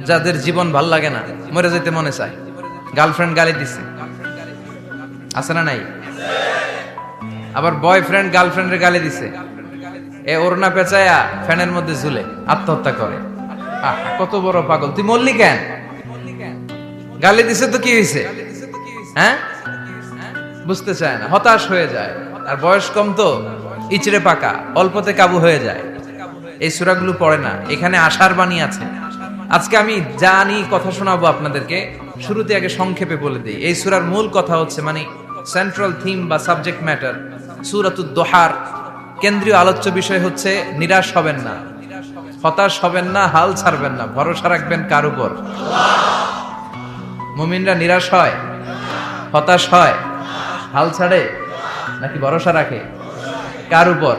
যাদের জীবন ভাল লাগে না, মরে যেতে মনে চায়, গার্লফ্রেন্ড গালি দিছে, আছে না নাই? আবার বয়ফ্রেন্ড গার্লফ্রেন্ডের গালি দিছে, এ ওড়না পেঁচায়া ফ্যানের মধ্যে ঝুলে আত্মহত্যা করে। কত বড় পাগল! তুই মরলি কেন? গালি দিছে তো কি হয়েছে? হ্যাঁ, বুঝতে চায় না, হতাশ হয়ে যায়। আর বয়স কম তো, ইচড়ে পাকা, অল্পতে কাবু হয়ে যায়। এই সূরাগুলো পড়ে না, এখানে আশার বাণী আছে। আজকে আমি জানি কথা শোনাবো আপনাদেরকে, শুরুতে আগে সংক্ষেপে বলে দিই। এই সূরার মূল কথা হচ্ছে, মানে সেন্ট্রাল থিম বা সাবজেক্ট ম্যাটার সূরাতুদ দোহার কেন্দ্রীয় আলোচ্য বিষয় হচ্ছে নিরাশ হবেন না, হতাশ হবেন না, হাল ছাড়বেন না, ভরসা রাখবেন কার উপর? মুমিনরা নিরাশ হয়, হতাশ হয়, হাল ছাড়ে নাকি ভরসা রাখে? কার উপর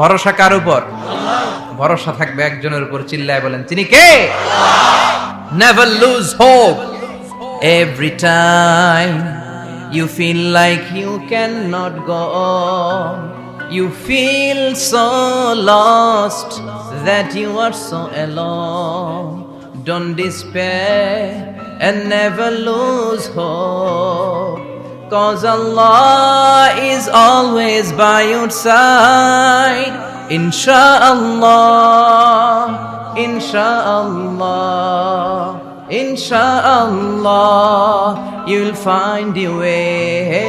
ভরসা? কার উপর ভরসা থাকবে? একজনের উপর। চিল্লায় বলেন, তিনি কে? Never lose hope. Every time you feel like you cannot go on, you feel so lost that you are so alone. Don't despair and never lose hope, 'cause Allah is always by your side. Insha'Allah, Insha'Allah, Insha'Allah, you'll find your way.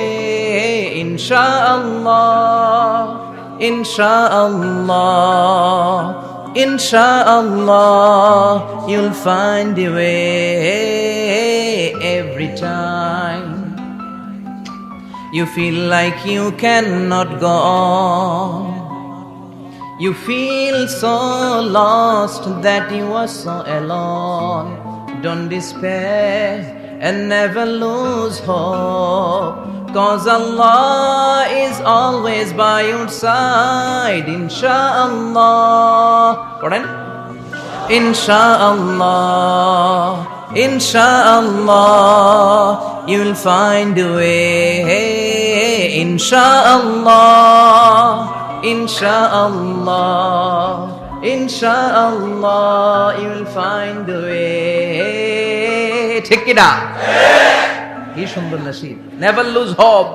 Insha'Allah, Insha'Allah, Insha'Allah, you'll find your way. Every time you feel like you cannot go on, you feel so lost that you are so alone. Don't despair and never lose hope, 'cause Allah is always by your side. Insha'Allah, Quran. Insha'Allah, Insha'Allah, you'll find a way. Insha'Allah, Insha'Allah, Insha'Allah, you'll find a way. ঠিক কি না? কি সুন্দর nasheed! Never lose hope,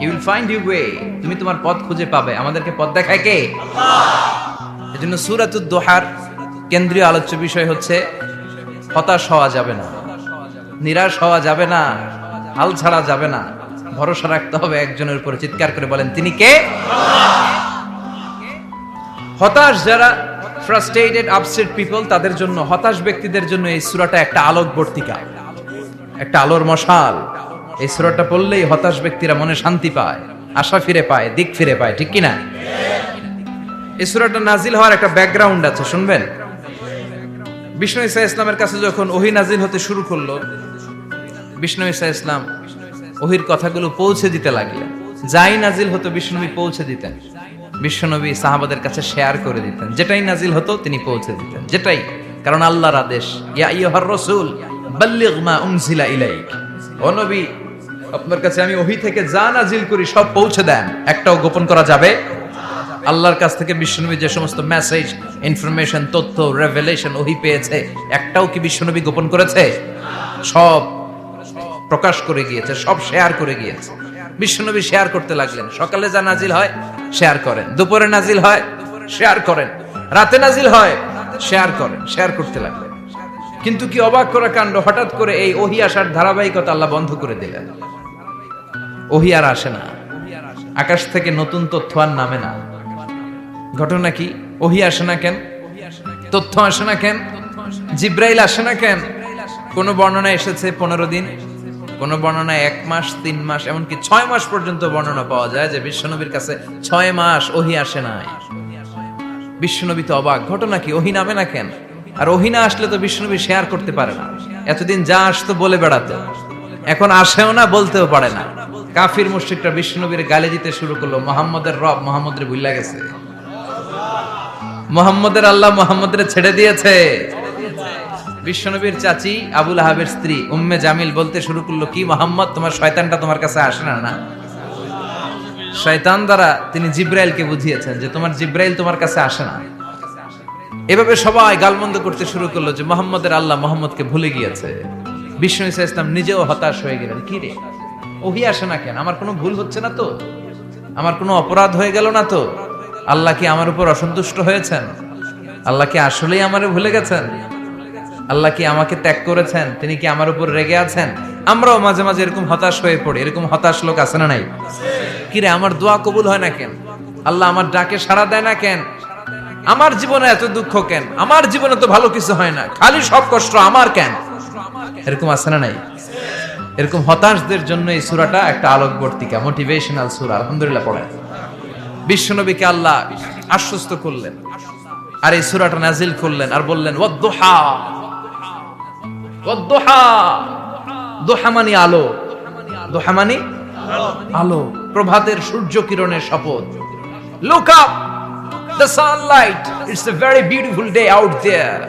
you will find your way. তুমি তোমার পথ খুঁজে পাবে। আমাদেরকে পথ দেখায় কে? আল্লাহ। এজন্য সূরাতুদ দোহার কেন্দ্রীয় আলোচ্য বিষয় হচ্ছে হতাশ হওয়া যাবে না, নিরাশ হওয়া যাবে না, হাল ছাড়া যাবে না, ভরসা রাখতে হবে একজনের উপরে। চিৎকার করে বলেন, তিনি কে? হতাশ যারা, ফ্রাস্ট্রেটেড, আপসেট পিপল, তাদের জন্য, হতাশ ব্যক্তিদের জন্য এই সূরাটা একটা আলোকবর্তিকা, একটা আলোর মশাল। এই সূরাটা পড়লেই হতাশ ব্যক্তিরা মনে শান্তি পায়, আশা ফিরে পায়, দিক ফিরে পায়। ঠিক কি না? এই সূরাটা নাজিল হওয়ার একটা ব্যাকগ্রাউন্ড আছে, শুনবেন। বিষ্ণু ঈসা ইসলামের কাছে যখন ওহী নাজিল হতে শুরু করলো, বিষ্ণু ঈসা ইসলাম ওহীর কথাগুলো পৌঁছে দিতে লাগলেন। যাই নাজিল হতো বিষ্ণুনবী পৌঁছে দিতেন, বিশ্বনবী সাহাবাদের কাছে শেয়ার করে দিতেন। যেটাই নাজিল হতো তিনি পৌঁছে দিতেন, যেটাই, কারণ আল্লাহর আদেশ, ইয়া আইয়ুহার রাসূল বাল্লিগ মা উনজিলা ইলাইক। ও নবী, আপনার কাছে আমি ওহী থেকে যা নাজিল করি সব পৌঁছে দেন, একটাও গোপন করা যাবে? আল্লাহর কাছ থেকে বিশ্বনবী যে সমস্ত মেসেজ, ইনফরমেশন, তথ্য, রেভেলেশন ওহী পেয়েছে, একটাও কি বিশ্বনবী গোপন করেছে? সব প্রকাশ করে গিয়েছে, সব শেয়ার করে গিয়েছে। বিশ্বনবী শেয়ার করতে লাগলেন। সকালে যা নাজিল হয় শেয়ার করেন, দুপুরে নাজিল হয় শেয়ার করেন, রাতে নাজিল হয় শেয়ার করেন, শেয়ার করতে লাগলেন। কিন্তু কি অবাক করা কাণ্ড, হঠাৎ করে এই ওহী আসার ধারাবাহিকতা আল্লাহ বন্ধ করে দিলেন। ওহী আর আসে না, আকাশ থেকে নতুন তথ্য আর নামে না। ঘটনা কি? ওহী আসে না কেন? তথ্য আসে না কেন? জিব্রাইল আসে না কেন? কোন বর্ণনায় এসেছে 15 দিন, কোন বর্ণনায় 1 মাস, 3 মাস, এমনকি 6 মাস পর্যন্ত বর্ণনা পাওয়া যায় যে বিশ্বনবীর কাছে 6 মাস ওহী আসে নাই। বিশ্বনবী তো অবাক, ঘটনা কি? ওহী নামে না কেন? আর ওহী না আসলে তো বিশ্বনবী শেয়ার করতে পারে না। এতদিন যা আসতো বলে বেড়াতো, এখন আসেও না, বলতেও পারে না। কাফির মুশরিকরা বিশ্বনবীর গালি দিতে শুরু করলো, মুহাম্মদের রব মুহাম্মদরে ভুইলা গেছে, মুহাম্মদের আল্লাহ মুহাম্মদরে ছেড়ে দিয়েছে। বিশ্বনবীর চাচি আবু লাহাবের স্ত্রী উম্মে জামিল বলতে শুরু করলো, কি মুহাম্মদ, তোমার শয়তানটা তোমার কাছে আসে না? না, শয়তান দ্বারা তিনি জিব্রাইলকে বুঝিয়েছেন যে তোমার জিব্রাইল তোমার কাছে আসে না। এভাবে সবাই গালমন্দ করতে শুরু করলো যে মুহাম্মদের আল্লাহ মুহাম্মদকে ভুলে গিয়েছে। বিষ্ণু ঈসা ইসলাম নিজেও হতাশ হয়ে গেলেন, কি রে ওহি আসে না কেন, আমার কোনো ভুল হচ্ছে না তো, আমার কোনো অপরাধ হয়ে গেল না তো, আল্লাহ কি আমার উপর অসন্তুষ্ট হয়েছেন, আল্লাহ কি আসলেই আমারে ভুলে গেছেন, আল্লাহ কি আমাকে ত্যাগ করেছেন, তিনি কি আমার উপর রেগে আছেন? আমরাও মাঝে মাঝে এরকম হতাশ হয়ে পড়ি, এরকম হতাশ লোক আছে না নাই? কিরে আমার দোয়া কবুল হয় না কেন, আল্লাহ আমার ডাকে সাড়া দেয় না কেন, আমার জীবনে এত দুঃখ কেন, আমার জীবনে তো ভালো কিছু হয় না, খালি সব কষ্ট আমার কেন? এরকম আছে না নাই? এরকম হতাশদের জন্য এই সূরাটা একটা আলোকবর্তিকা, মোটিভেশনাল সূরা। আলহামদুলিল্লাহ পড়ে বিশ্বনবীকে আল্লাহ আশ্বস্ত করলেন, আর এই সূরাটা নাজিল করলেন, আর বললেন ওয়াদ-দুহা, ওয়াদ-দুহা, দুহা মানে আলো, দুহা মানে আলো, প্রভাতের সূর্য কিরণের শপথ। Look up, the sunlight, it's a very beautiful day out there.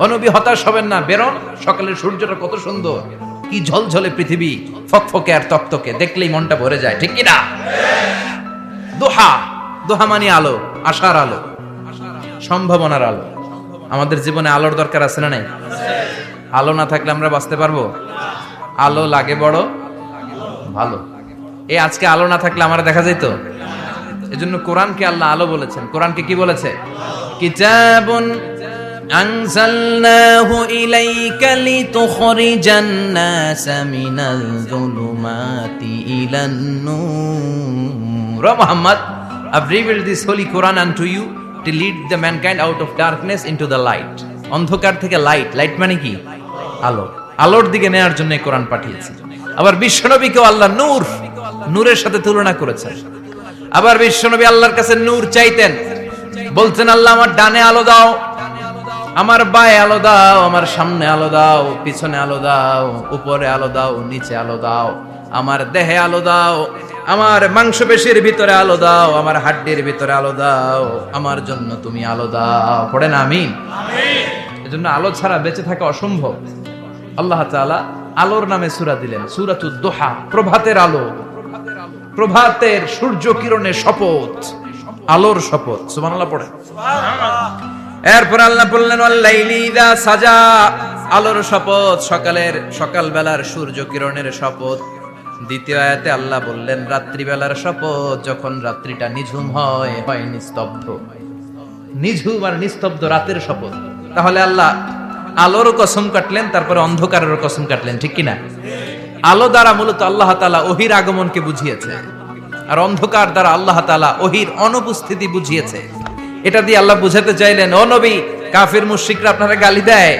ও নবী হতাশ হবেন না, বেরোন, সকালের সূর্যটা কত সুন্দর, কি ঝলঝলে পৃথিবী, ফকফকে আর তকতকে, দেখলেই মনটা ভরে যায়, ঠিক কি না? দুহা, দুহা মানে আলো, আশার আলো, সম্ভাবনার আলো। আমাদের জীবনে আলোর দরকার আছে না নাই? আলো না থাকলে আমরা বাঁচতে পারবো? আলো লাগে বড় ভালো। এই আজকে আলো না থাকলে আমার দেখা যেত? এজন্য কোরআনকে আল্লাহ আলো বলেছেন। কোরআনকে কি বলেছে? কিতাবুন আনজালনাহু ইলাইকা লিতুখরিজান নাসা মিনাল যুলুমাতি ইলান নূর। Muhammad, I've revealed this holy Quran unto you to lead the mankind out of darkness into the light. অন্ধকার থেকে লাইট, লাইট মানে কি? আলো, আলোর দিকে নেয়ার জন্য কোরআন পাঠিয়েছে। আবার বিশ্বনবীকেও আল্লাহ নূর, নূরের সাথে তুলনা করেছেন। আবার বিশ্বনবী আল্লাহর কাছে নূর চাইতেন, বলতেন আল্লাহ আমার ডানে আলো দাও, আমার বায়ে আলো দাও, আমার সামনে আলো দাও, পিছনে আলো দাও, উপরে আলো দাও, নিচে আলো দাও, আমার দেহে আলো দাও, আমার মাংসপেশির ভিতরে আলো দাও, আমার হাড্ডির ভিতরে আলো দাও, আমার জন্য তুমি আলো দাও। পড়েন আমিন। এজন্য আলো ছাড়া বেঁচে থাকা অসম্ভব। আল্লাহ তাআলা আলোর নামে সূরা দিলেন, সূরাতুদ দুহা, প্রভাতের আলো, প্রভাতের সূর্য কিরণের শপথ, আলোর শপথ। সুবহানাল্লাহ পড়েন। এরপর আল্লাহ বললেন ওয়াল্লাইলি ইযা সাজা, আলোর শপথ, সকালের, সকাল বেলার সূর্য কিরণের শপথ। দ্বিতীয় আয়াতে আল্লাহ বললেন রাত্রিবেলার শপথ, যখন রাত্রিটা নিঝুম হয়, হয় নিস্তব্ধ, নিঝুম আর নিস্তব্ধ রাতের শপথ। তাহলে আল্লাহ আলোর কসম কাটলেন, তারপরে অন্ধকারের কসম কাটলেন, ঠিক কিনা? আলো দ্বারা মূলত আল্লাহ তাআলা ওহির আগমনকে বুঝিয়েছে, আর অন্ধকার দ্বারা আল্লাহ তাআলা ওহির অনুপস্থিতি বুঝিয়েছে। এটা দিয়ে আল্লাহ বুঝাতে চাইলেন, ও নবী, কাফির মুশরিকরা আপনারা গালি দেয়,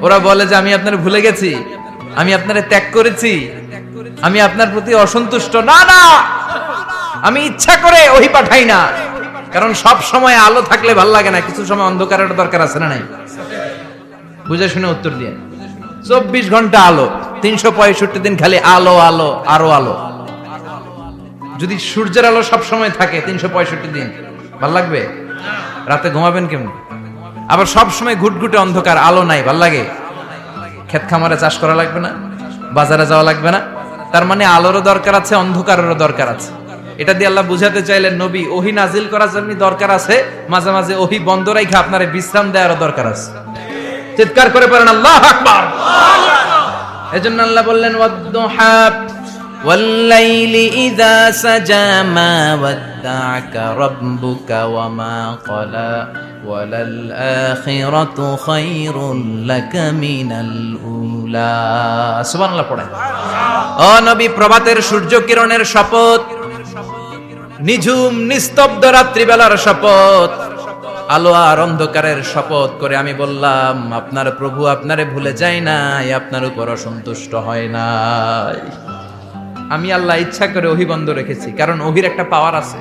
ওরা বলে যে আমি আপনারে ভুলে গেছি, আমি আপনারে ত্যাগ করেছি, আমি আপনার প্রতি অসন্তুষ্ট। না না, আমি ইচ্ছা করে ওহি পাঠাই না, কারণ সব সময় আলো থাকলে ভাল লাগে না, কিছু সময় অন্ধকারের দরকার আছে না নাই? বুঝে শুনে উত্তর দিয়ে। 24 ঘন্টা আলো, 365 দিন খালি আলো আলো আরো আলো। যদি সূর্যের আলো সব সময় থাকে 365 দিন, ভাল লাগবে? রাতে ঘুমাবেন কেমন? আবার সব সময় ঘুটঘুটে অন্ধকার, আলো নাই, ভাল লাগে? ক্ষেত খামারে চাষ করা লাগবে না, বাজারে যাওয়া লাগবে না। তার মানে আলোরও দরকার আছে, অন্ধকারেরও দরকার আছে। এটা দিয়ে আল্লাহ বুঝাতে চাইলেন, নবী, ওহি নাজিল করার জন্য দরকার আছে, মাঝে মাঝে ওহি বন্ধ রাখা আপনারে বিশ্রাম দেওয়ারও দরকার আছে। চিৎকার করে পড়েন আল্লাহু আকবার। এজন্য আল্লাহ বললেন ওয়াদ-দুহা ওয়াল-লাইলি ইযা সাজা মা ওয়াদ্দা'আকা রাব্বুকা ওয়া মা ক্বালা ওয়ালাল আখিরাতু খায়রুন লাকা মিনাল উলা। সুবহানাল্লাহ পড়েন। ও নবী, প্রভাতের সূর্য কিরণের শপথ, নিঝুম নিস্তব্ধ রাত্রিবেলার শপথ, আলো আর অন্ধকারের শপথ করে আমি বললাম, আপনার প্রভু আপনারে ভুলে যায় নাই, আপনার উপর অসন্তুষ্ট হয় নাই। আমি আল্লাহ ইচ্ছা করে ওহি বন্ধ রেখেছি, কারণ ওহির একটা পাওয়ার আছে,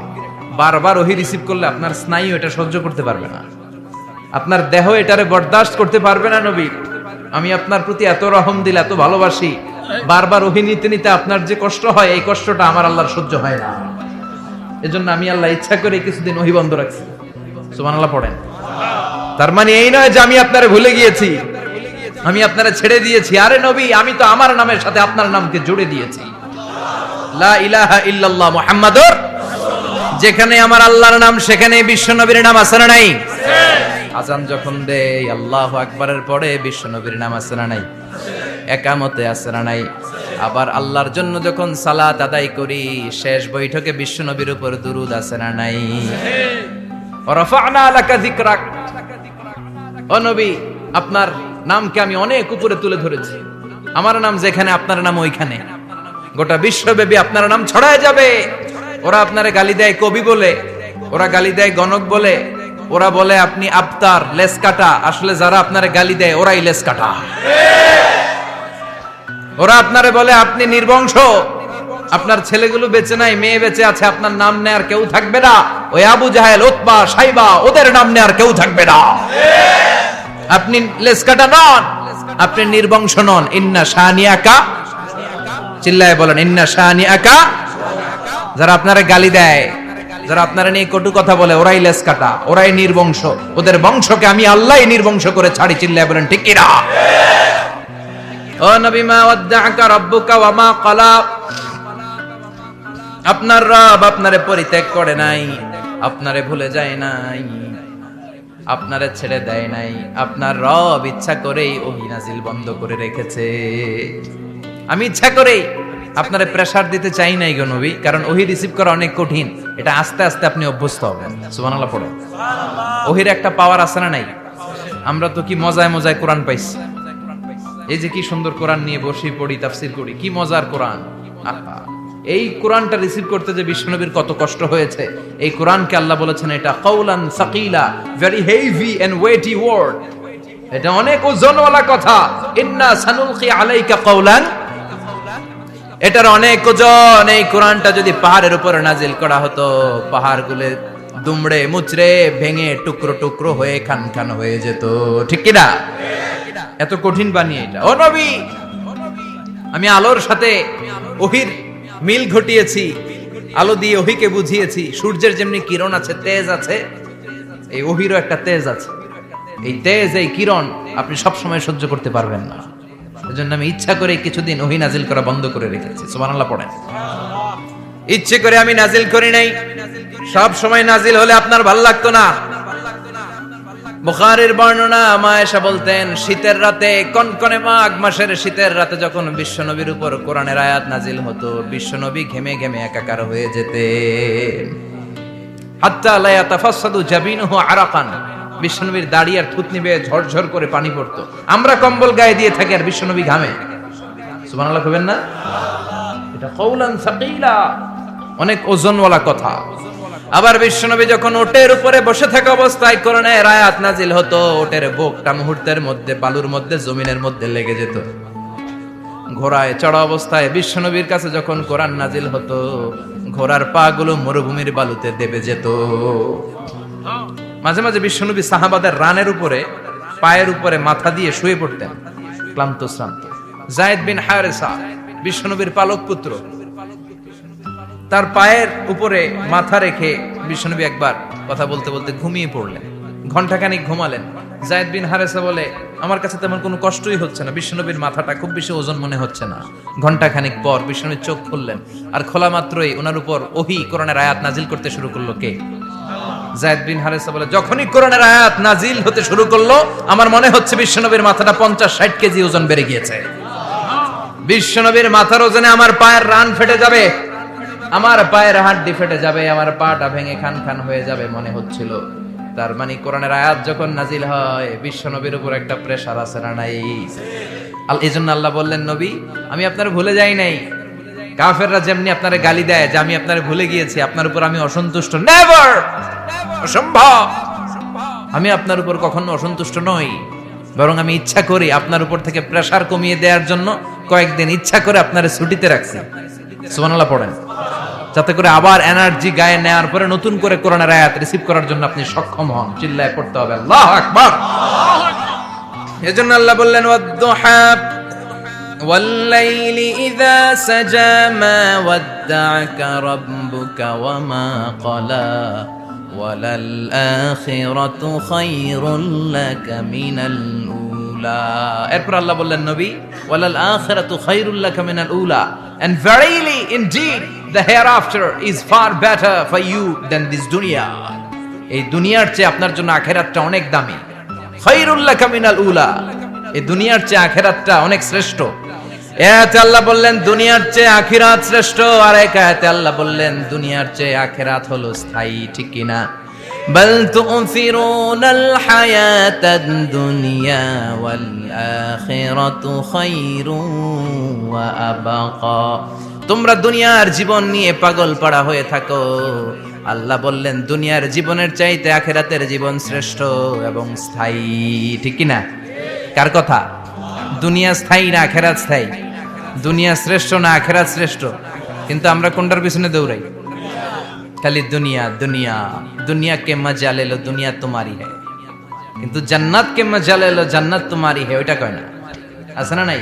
বারবার ওহি রিসিভ করলে আপনার স্নায়ু এটা সহ্য করতে পারবে না, আপনার দেহ এটারে বরদাস্ত করতে পারবে না। নবী, আমি আপনার প্রতি এত রহম দিল, এত ভালোবাসি, বারবার ওহি নিতে নিতে আপনার যে কষ্ট হয়, এই কষ্টটা আমার আল্লাহর সহ্য হয় না। এজন্য আমি আল্লাহ ইচ্ছা করে কিছুদিন ওহি বন্ধ রাখছি। সুবহানাল্লাহ পড়েন। তার মানে এই নয় যে আমি আপনারে ভুলে গিয়েছি, আমি আপনারে ছেড়ে দিয়েছি। আরে নবী, আমি তো আমার নামের সাথে আপনার নামকে জুড়ে দিয়েছি। লা ইলাহা ইল্লাল্লাহ মুহাম্মাদুর, যেখানে আমার আল্লাহর নাম সেখানে বিশ্ব নবীর নাম আছে না নাই? আজান যখন দেই আল্লাহু আকবারের পরে বিশ্বনবীর নাম আছে না নাই, একামতে আছে না নাই, আবার আল্লাহর জন্য যখন সালাত আদায় করি শেষ বৈঠকে বিশ্বনবীর উপর দুরূদ আছে না নাই। রাফা'না লাকা যিকরাক, ও নবী আপনার নামকে আমি অনেক উপরে তুলে ধরেছি, আমার নাম যেখানে আপনার নাম ওইখানে, গোটা বিশ্বব্যাপী আপনার নাম ছড়ায় যাবে। ওরা আপনারে গালি দেয় কবি বলে, ওরা গালি দেয় গণক বলে, ওরা বলে আপনি আবতার লেস কাটা, আসলে যারা আপনারে গালি দেয় ওরাই লেস কাটা। ওরা আপনারে বলে আপনি নির্বংশ, আপনার ছেলেগুলো বেঁচে নাই, মেয়ে বেঁচে আছে, আপনার নাম নেয়ার কেউ থাকবে না। ওই আবু জাহেল, উতবা, সাইবা ওদের নাম নেয়ার কেউ থাকবে না। আপনি লেস কাটা নন, আপনি নির্বংশ নন। ইন্না শানিয়াকা, চিল্লায় বলেন ইন্না শানিয়াকা। যারা আপনারে গালি দেয়, যারা আপনারা নিয়ে কটু কথা বলে ওরাই লেস কাটা, ওরাই নির্বংশ, ওদের বংশকে আমি আল্লাহই নির্বংশ করে ছাড়ি। চিল্লায় বলেন ঠিক কিনা? ও নবী মা ওয়াদ্দাআকা রাব্বুকা ওয়া মা ক্বালা, আপনার রব আপনারে পরিত্যাগ করে নাই, আপনারে ভুলে যায় নাই, আপনারে ছেড়ে দেয় নাই। আপনার রব ইচ্ছা করেই ওহী নাজিল বন্ধ করে রেখেছে। আমি ইচ্ছা করেই আপনারে প্রেসার দিতে চাই নাই গো নবী, কারণ ওহী রিসিভ করা অনেক কঠিন, এটা আস্তে আস্তে আপনি অভ্যস্ত হবেন। সুবহানাল্লাহ পড়ে। ওহীর একটা পাওয়ার আছে না নাই? আমরা তো কি মজায় মজায় কোরআন পাইছি, এই যে কি সুন্দর কোরআন নিয়ে বসি পড়ি তাফসীর করি, কি মজার কোরআন। আহা, এই কোরআনটা রিসিভ করতে যে বিশ্বনবীর কত কষ্ট হয়েছে। এই কোরআনকে আল্লাহ বলেছেন এটা কাউলান সাকিলা, very heavy and weighty word, এটা অনেক ওজনওয়ালা কথা। ইন্না সানুলকি আলাইকা কাউলান, এটার অনেক ওজন। এই কোরআনটা যদি পাহাড়ের উপর নাজিল করা হতো, পাহাড়গুলো দুমড়ে মুচড়ে ভেঙে টুকরো টুকরো হয়ে খান খান হয়ে যেত। ঠিক কি না? এত কঠিন বানিয়ে এটা। ও নবী, আমি আলোর সাথে ওহীর মিল ঘটিয়েছি, আলো দিয়ে ওহীকে বুঝিয়েছি। সূর্যের যেমনি কিরণ আছে, তেজ আছে, এই ওহীরও একটা তেজ আছে। এই তেজ, এই কিরণ আপনি সব সময় সহ্য করতে পারবেন না। এজন্য আমি ইচ্ছা করে কিছুদিন ওহী নাজিল করা বন্ধ করে রেখেছি। সুবহানাল্লাহ পড়েন। ইচ্ছে করে আমি নাজিল করি নাই। সব সময় নাজিল হলে আপনার ভালো লাগতো না। বুখারীর বর্ণনা, মা আয়েশা বলতেন শীতের রাতে, কনকনে মাঘ মাসের শীতের রাতে যখন বিশ্বনবীর উপর কোরআনের আয়াত নাজিল হতো, বিশ্বনবী ঘেমে ঘেমে একাকার হয়ে যেতেন। হাত্তা লা ইয়াতাফাসসাদু জাবিনুহু আরাকান, বিশ্বনবীর দাড়ি আর থুতনি বেয়ে ঝরঝর করে পানি পড়তো। আমরা কম্বল গায়ে দিয়ে থাকি আর বিশ্বনবী ঘামে। সুবহানাল্লাহ কইবেন না? এটা কাউলান সাকিলা, অনেক ওজনওয়ালা কথা। আবার বিশ্বনবী যখন ওটের উপরে বসে থাকা অবস্থায় কোরআনের আয়াত নাজিল হতো, ওটের বুকটা মুহূর্তের মধ্যে বালুর মধ্যে জমিনের মধ্যে লেগে যেত। ঘোড়ায় চড়া অবস্থায় বিশ্বনবীর কাছে যখন কোরআন নাজিল হতো, ঘোড়ার পা গুলো মরুভূমির বালুতে দেবে যেত। মাঝে মাঝে বিশ্বনবী সাহাবাদের রানের উপরে, পায়ের উপরে মাথা দিয়ে শুয়ে পড়তেন, ক্লান্ত শ্রান্ত। যায়েদ বিন হারেসা, বিশ্বনবীর পালক পুত্র, তার পায়ের উপরে মাথা রেখে বিশ্বনবী একবার কথা বলতে বলতে ঘুমিয়ে পড়লেন। ঘন্টাখানিক ঘুমালেন। যায়েদ বিন হারেসা বলে, আমার কাছে তেমন কোনো কষ্টই হচ্ছে না, বিশ্বনবীর মাথাটা খুব বেশি ওজন মনে হচ্ছে না। ঘন্টাখানিক পর বিশ্বনবীর চোখ খুললেন, আর খোলা মাত্রই ওনার উপর ওহী কোরআনের আয়াত নাজিল করতে শুরু করলো। কে? যায়েদ বিন হারেসা বলে, যখনই কোরআনের আয়াত নাজিল হতে শুরু করলো, আমার মনে হচ্ছে বিশ্বনবীর মাথাটা 50-60 কেজি ওজন বেড়ে গিয়েছে। বিশ্বনবীর মাথার ওজনে আমার পায়ের রান ফেটে যাবে, আমার পায়ের হাড্ডি ফেটে যাবে, আমার পাটা ভেঙে খান খান হয়ে যাবে মনে হচ্ছিল। তার মানে কোরআনের আয়াত যখন নাজিল হয়, বিশ্বনবীর উপর একটা প্রেসার আছে না নাই? এজন্য আল্লাহ বললেন, নবী আমি আপনার ভুলে যাই নাই। কাফেররা যেমনি আপনারে গালি দেয় যে আমি আপনারে ভুলে গিয়েছি, আপনার উপর আমি অসন্তুষ্ট, নেভার, অসম্ভব। আমি আপনার উপর কখনো অসন্তুষ্ট নই, বরং আমি ইচ্ছা করি আপনার উপর থেকে প্রেসার কমিয়ে দেওয়ার জন্য কয়েকদিন ইচ্ছা করে আপনারে ছুটিতে রাখছি। সুবহানাল্লাহ পড়েন, যাতে করে আবার এনার্জি গায়ে নেওয়ার পরে নতুন করে কোরআনের আয়াত রিসিভ করার জন্য আপনি সক্ষম হন। চিল্লায় পড়তে হবে আল্লাহু আকবার। এজন্য আল্লাহ বললেন, ওয়াদ-দুহা ওয়াল-লাইলি ইযা সাজা মা ওয়াদ্দা'আকা রাব্বুকা ওয়া মা ক্বালা ওয়ালাল আখিরাতু খায়রুল লাকা মিনাল উলা। এরপর আল্লাহ বললেন, নবী ওয়ালাল আখিরাতু খায়রুল লাকা মিনাল উলা, and verily indeed the hereafter is far better for you than this dunya. এই দুনিয়ার চেয়ে আপনার জন্য আখিরাতটা অনেক দামি। খায়রুল লাকা মিনাল উলা, এই দুনিয়ার চেয়ে আখিরাতটা অনেক শ্রেষ্ঠ। এতে আল্লাহ বললেন দুনিয়ার চেয়ে আখিরাত শ্রেষ্ঠ, আর এক আয়াতে আল্লাহ বললেন দুনিয়ার চেয়ে আখিরাত হলো স্থায়ী। ঠিক কি না? বাল তু'থিরুনাল হায়াতাদ দুনিয়া ওয়াল আখিরাতু খায়রুন ওয়া আবাকা। তোমরা দুনিয়ার জীবন নিয়ে পাগল পাড়া হয়ে থাকো, আল্লাহ বললেন দুনিয়ার জীবনের চাইতে আখিরাতের জীবন শ্রেষ্ঠ এবং স্থায়ী। ঠিক কি না? কার কথা? দুনিয়া স্থায়ী না আখিরাত স্থায়ী? দুনিয়া শ্রেষ্ঠ না আখিরাত শ্রেষ্ঠ? কিন্তু আমরা কোনটার পিছনে দৌড়াই? খালি দুনিয়া দুনিয়া। দুনিয়া কে মজা লে লো, দুনিয়া তোমারই হ্যায়, কিন্তু জান্নাত কে মজা লে লো, জান্নাত তোমারই হ্যায়, ওইটা কয় না? আছে না নাই?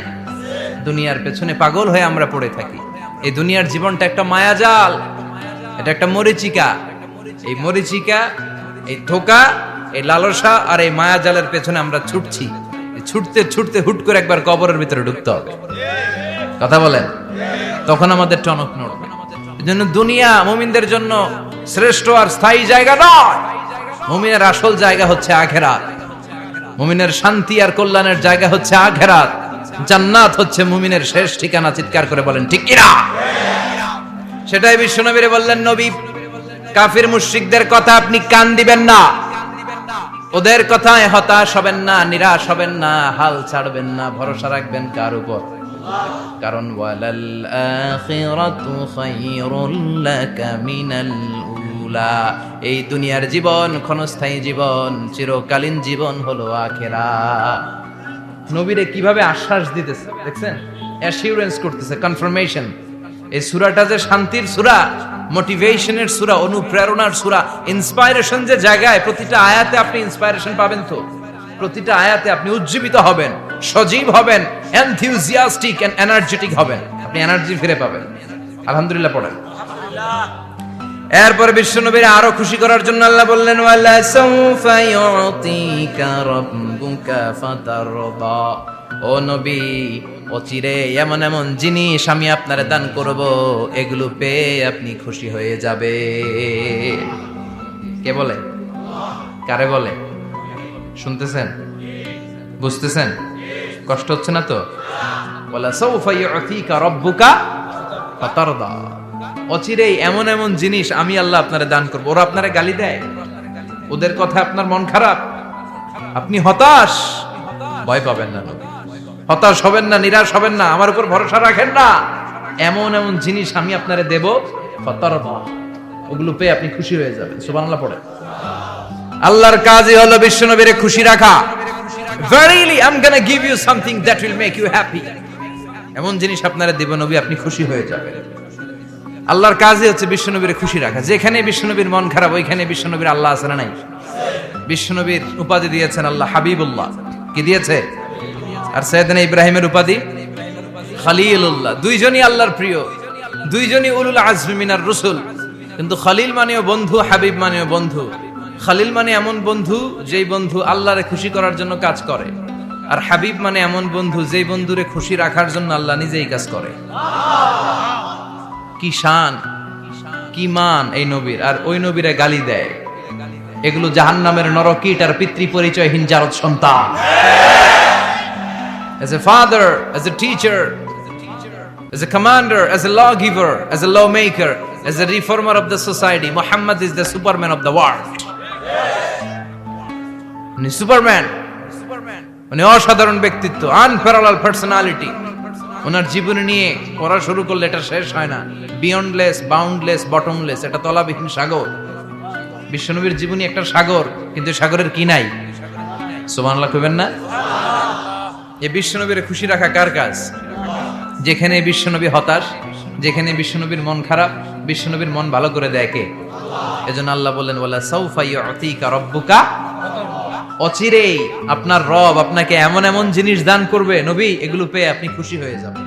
দুনিয়ার পেছনে পাগল হয়ে আমরা পড়ে থাকি। এই দুনিয়ার জীবনটা একটা মায়াজাল, এটা একটা মরিচিকা। এই মরিচিকা, এই ধোঁকা, এই লালসা আর এই মায়াজালের পেছনে আমরা ছুটছি। ছুটতে ছুটতে হুট করে একবার কবরের ভিতরে ঢুকতে হবে। কথা বলেন, তখন আমাদের টনক নড়বে। এজন্য দুনিয়া মুমিনদের জন্য শ্রেষ্ঠ আর স্থায়ী জায়গা নয়। মুমিনের আসল জায়গা হচ্ছে আখিরাত। মুমিনের শান্তি আর কল্যাণের জায়গা হচ্ছে আখিরাত। জান্নাত হচ্ছে মুমিনের শেষ ঠিকানা। চিৎকার করে বলেন ঠিক কি না? সেটাই বিশ্বনবীরে বললেন, নবী কাফির মুশরিকদের কথা আপনি কান দিবেন না, ওদের কথায় হতাশ হবেন না, নিরাশ হবেন না, হাল ছাড়বেন না, ভরসা রাখবেন কার উপর? কারণ ওয়ালাল আখিরাতু খায়রুল লাকা মিনাল উলা, এই দুনিয়ার জীবন ক্ষণস্থায়ী জীবন, চিরকালীন জীবন হলো আখিরাত। নবীরে কিভাবে আশ্বাস দিতেছে দেখছেন? অ্যাসিউরেন্স করতেছে, কনফার্মেশন। এই সূরাটা যে শান্তির সূরা, মোটিভেশনের সূরা, অনুপ্রেরণার সূরা, ইন্সপাইরেশন যে জায়গায়, প্রতিটা আয়াতে আপনি ইন্সপাইরেশন পাবেন। তো প্রতিটা আয়াতে আপনি উজ্জীবিত হবেন, সজীব হবেন, এনথিউজিয়াস্টিক এন্ড এনার্জেটিক হবেন, আপনি এনার্জি ফিরে পাবেন। আলহামদুলিল্লাহ পড়েন। এরপর বিশ্বনবীর আরো খুশি করার জন্য আল্লাহ বললেন ওয়ালা সাউফা ইউতিকা রাব্বুকা ফাতারদা। ও নবী, অচিরে এমন এমন জিনিস আমি আপনারে দান করব, এগুলো পেয়ে আপনি খুশি হয়ে যাবে। কে বলে? কারে বলে? শুনতেছেন? বুঝতেছেন? কষ্ট হচ্ছে না তো? ওয়ালা সাউফা ইউতিকা রাব্বুকা ফাতারদা। অচিরেই এমন এমন জিনিস আমি আল্লাহ আপনারে দান করবো। ওরা আপনারে গালি দেয়, ওদের কথা আপনার মন খারাপ, আপনি হতাশ, ভয় পাবেন না নবী, হতাশ হবেন না, নিরাশ হবেন না, আমার উপর ভরসা রাখেন না। এমন এমন জিনিস আমি আপনারে দেব, ফাতারদা, ওগুলো পেয়ে আপনি খুশি হয়ে যাবেন। সুবহানাল্লাহ পড়ে। আল্লাহর কাজই হলো বিশ্বনবীরে খুশি রাখা। Verily I'm gonna give you something that will make you happy. এমন জিনিস আপনারে দেব নবী, আপনি খুশি হয়ে যাবেন। আল্লাহর কাজই হচ্ছে বিশ্বনবীর খুশি রাখা। যেখানে বিশ্বনবীর মন খারাপ, ওইখানে বিশ্বনবীর আল্লাহ আছে না নাই? বিশ্বনবীর উপাধি দিয়েছেন আল্লাহ হাবিবুল্লাহ। কি দিয়েছে? আর সাইয়েদনা ইব্রাহিমের উপাধি খলিলুল্লাহ। দুইজনই আল্লাহর প্রিয়, দুইজনই উলুল আজমি মিনার রাসূল। কিন্তু খলিল মানেও বন্ধু, হাবিব মানেও বন্ধু। খলিল মানে এমন বন্ধু যেই বন্ধু আল্লাহরে খুশি করার জন্য কাজ করে, আর হাবিব মানে এমন বন্ধু যেই বন্ধুরে খুশি রাখার জন্য আল্লাহ নিজেই কাজ করে। কি শান, কি মান এই নবীর! আর ওই নবীরে গালি দেয়। এগুলো জাহান্নামের নরকীট আর পিতৃ পরিচয়হীন জারদ সন্তান। As a father, as a teacher, as a commander, as a lawgiver, as a lawmaker, as a reformer of the society, Muhammad is the Superman of the world. উনি সুপারম্যান, উনি অসাধারণ ব্যক্তিত্ব, আনপ্যারালাল পার্সোনালিটি। ওনার জীবনী নিয়ে পড়া শুরু করলে এটা শেষ হয় না। বিয়ন্ডলেস, বাউন্ডলেস, বটমলেস, এটা তলাবিহীন সাগর। বিশ্বনবীর জীবনী একটা সাগর, কিন্তু সাগরের কি নাই? সুবহানাল্লাহ কইবেন না? এই বিশ্বনবীর খুশি রাখা কার কাজ? যেখানে বিশ্বনবী হতাশ, যেখানে বিশ্বনবীর মন খারাপ, বিশ্বনবীর মন ভালো করে দেয় কে? এজন্য আল্লাহ বললেন ওয়ালা সাউফা ইউতিকা রাব্বুকা। অচিরেই আপনার রব আপনাকে এমন এমন জিনিস দান করবে নবী, এগুলো পেয়ে আপনি খুশি হয়ে যাবেন।